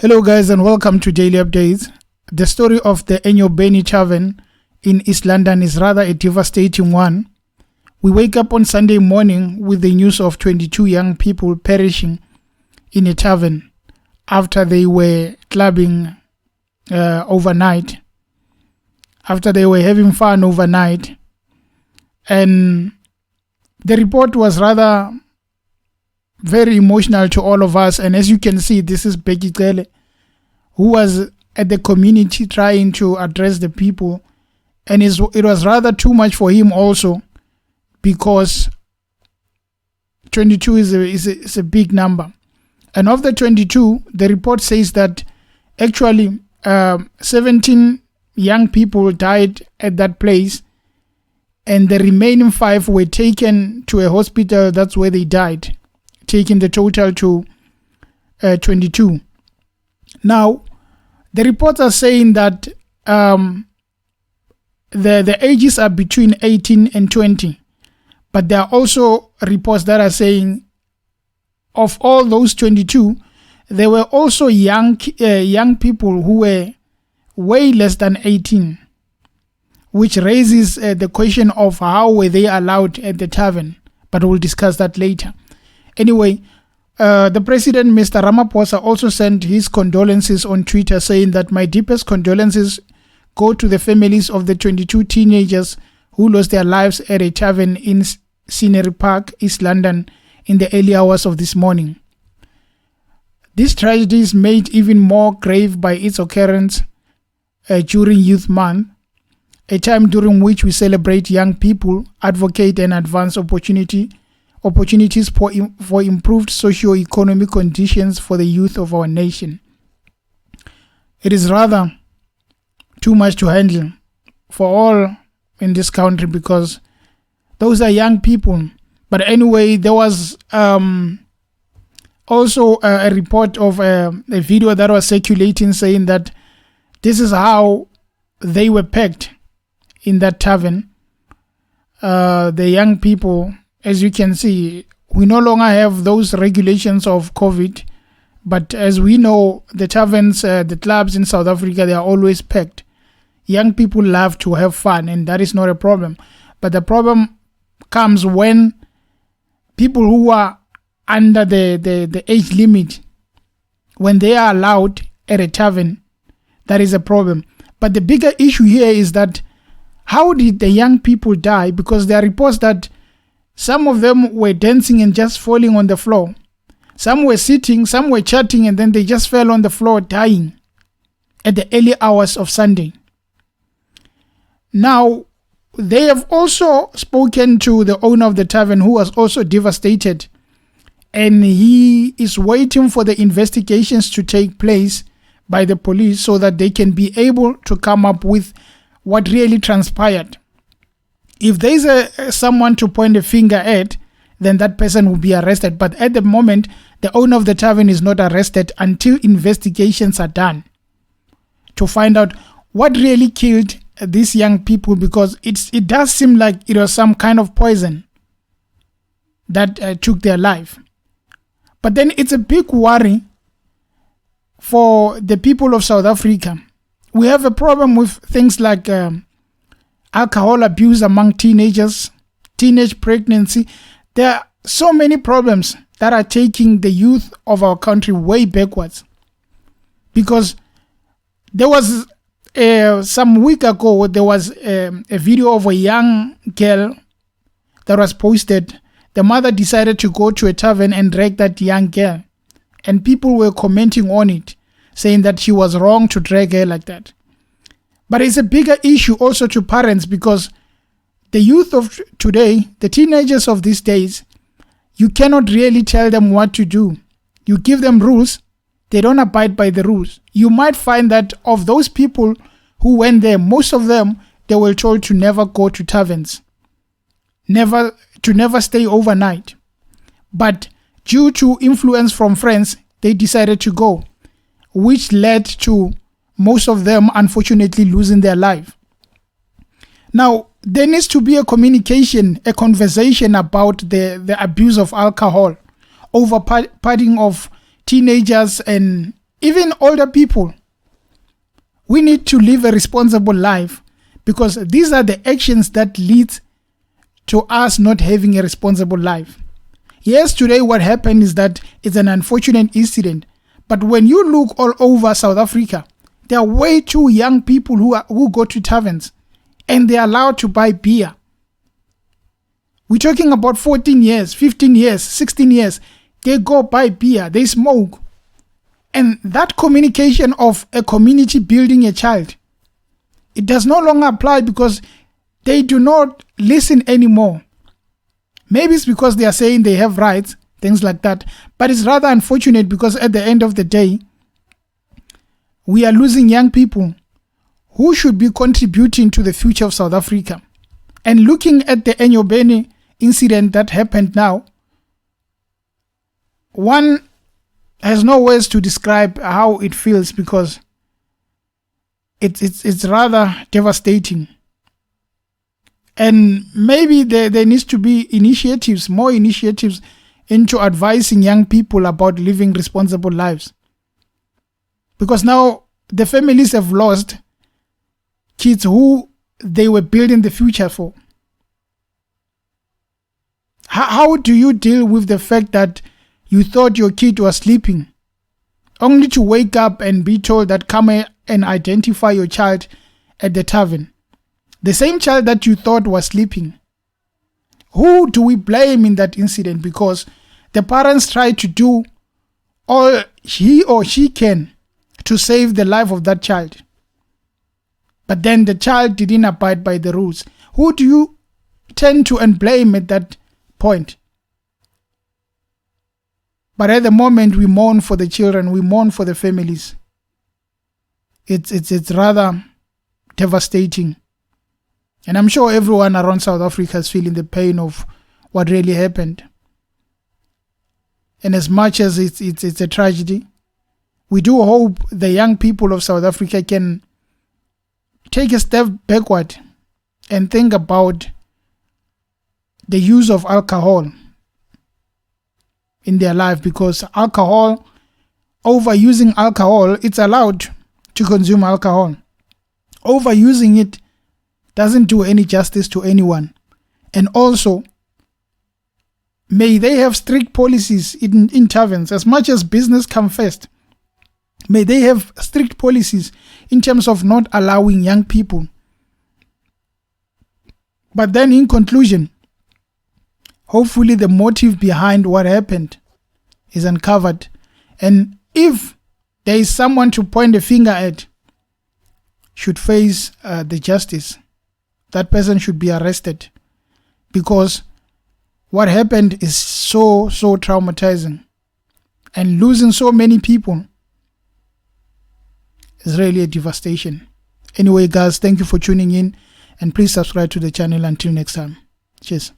Hello guys and welcome to Daily Updates. The story of the Enyobeni Tarven in East London is rather a devastating one. We wake up on Sunday morning with the news of 22 young people perishing in a tavern after they were clubbing overnight, after they were having fun overnight. And the report was rather very emotional to all of us. And as you can see, this is Becky Gele, who was at the community trying to address the people. And it was rather too much for him also, because 22 is a big number. And of the 22, the report says that actually 17 young people died at that place, and the remaining 5 were taken to a hospital. That's where they died, taking the total to 22. Now, the reports are saying that the ages are between 18 and 20. But there are also reports that are saying of all those 22, there were also young people who were way less than 18, which raises the question of how were they allowed at the tavern. But we'll discuss that later. Anyway, the president, Mr. Ramaphosa, also sent his condolences on Twitter, saying that my deepest condolences go to the families of the 22 teenagers who lost their lives at a tavern in Scenery Park, East London, in the early hours of this morning. This tragedy is made even more grave by its occurrence during Youth Month, a time during which we celebrate young people, advocate and advance opportunities for improved socio-economic conditions for the youth of our nation. It is rather too much to handle for all in this country, because those are young people. But anyway, there was also a report of a video that was circulating saying that this is how they were packed in that tavern. The young people, as you can see, we no longer have those regulations of COVID. But as we know, the taverns, the clubs in South Africa, they are always packed. Young people love to have fun, and that is not a problem. But the problem comes when people who are under the age limit, when they are allowed at a tavern, that is a problem. But the bigger issue here is that how did the young people die? Because there are reports that some of them were dancing and just falling on the floor. Some were sitting, some were chatting, and then they just fell on the floor dying at the early hours of Sunday. Now, they have also spoken to the owner of the tavern, who was also devastated, and he is waiting for the investigations to take place by the police so that they can be able to come up with what really transpired. If there is someone to point a finger at, then that person will be arrested. But at the moment, the owner of the tavern is not arrested until investigations are done to find out what really killed these young people, because it does seem like it was some kind of poison that took their life. But then it's a big worry for the people of South Africa. We have a problem with things like alcohol abuse among teenagers, teenage pregnancy. There are so many problems that are taking the youth of our country way backwards. Because there was some week ago, there was a video of a young girl that was posted. The mother decided to go to a tavern and drag that young girl. And people were commenting on it, saying that she was wrong to drag her like that. But it's a bigger issue also to parents, because the youth of today, the teenagers of these days, you cannot really tell them what to do. You give them rules, they don't abide by the rules. You might find that of those people who went there, most of them, they were told to never go to taverns, never stay overnight. But due to influence from friends, they decided to go, which led to most of them unfortunately losing their life. Now, there needs to be a conversation about the abuse of alcohol, over partying of teenagers and even older people, we need to live a responsible life, because these are the actions that lead to us not having a responsible life. Yes, today what happened is that it's an unfortunate incident, but when you look all over South Africa, there are way too young people who go to taverns and they're allowed to buy beer. We're talking about 14 years, 15 years, 16 years. They go buy beer, they smoke. And that communication of a community building a child, it does no longer apply because they do not listen anymore. Maybe it's because they are saying they have rights, things like that. But it's rather unfortunate because at the end of the day, we are losing young people who should be contributing to the future of South Africa. And looking at the Enyobeni incident that happened now, one has no words to describe how it feels, because it's rather devastating. And maybe there needs to be more initiatives into advising young people about living responsible lives. Because now the families have lost kids who they were building the future for. How do you deal with the fact that you thought your kid was sleeping, only to wake up and be told that come and identify your child at the tavern? The same child that you thought was sleeping. Who do we blame in that incident? Because the parents tried to do all he or she can to save the life of that child. But then the child didn't abide by the rules. Who do you turn to and blame at that point? But at the moment, we mourn for the children, we mourn for the families. It's rather devastating. And I'm sure everyone around South Africa is feeling the pain of what really happened. And as much as it's a tragedy, we do hope the young people of South Africa can take a step backward and think about the use of alcohol in their life, because overusing alcohol, it's allowed to consume alcohol. Overusing it doesn't do any justice to anyone. And also, may they have strict policies in taverns. As much as business comes first, may they have strict policies in terms of not allowing young people. But then in conclusion, hopefully the motive behind what happened is uncovered. And if there is someone to point a finger at, should face the justice. That person should be arrested, because what happened is so traumatizing, and losing so many people is really a devastation. Anyway, guys, thank you for tuning in, and please subscribe to the channel. Until next time, cheers.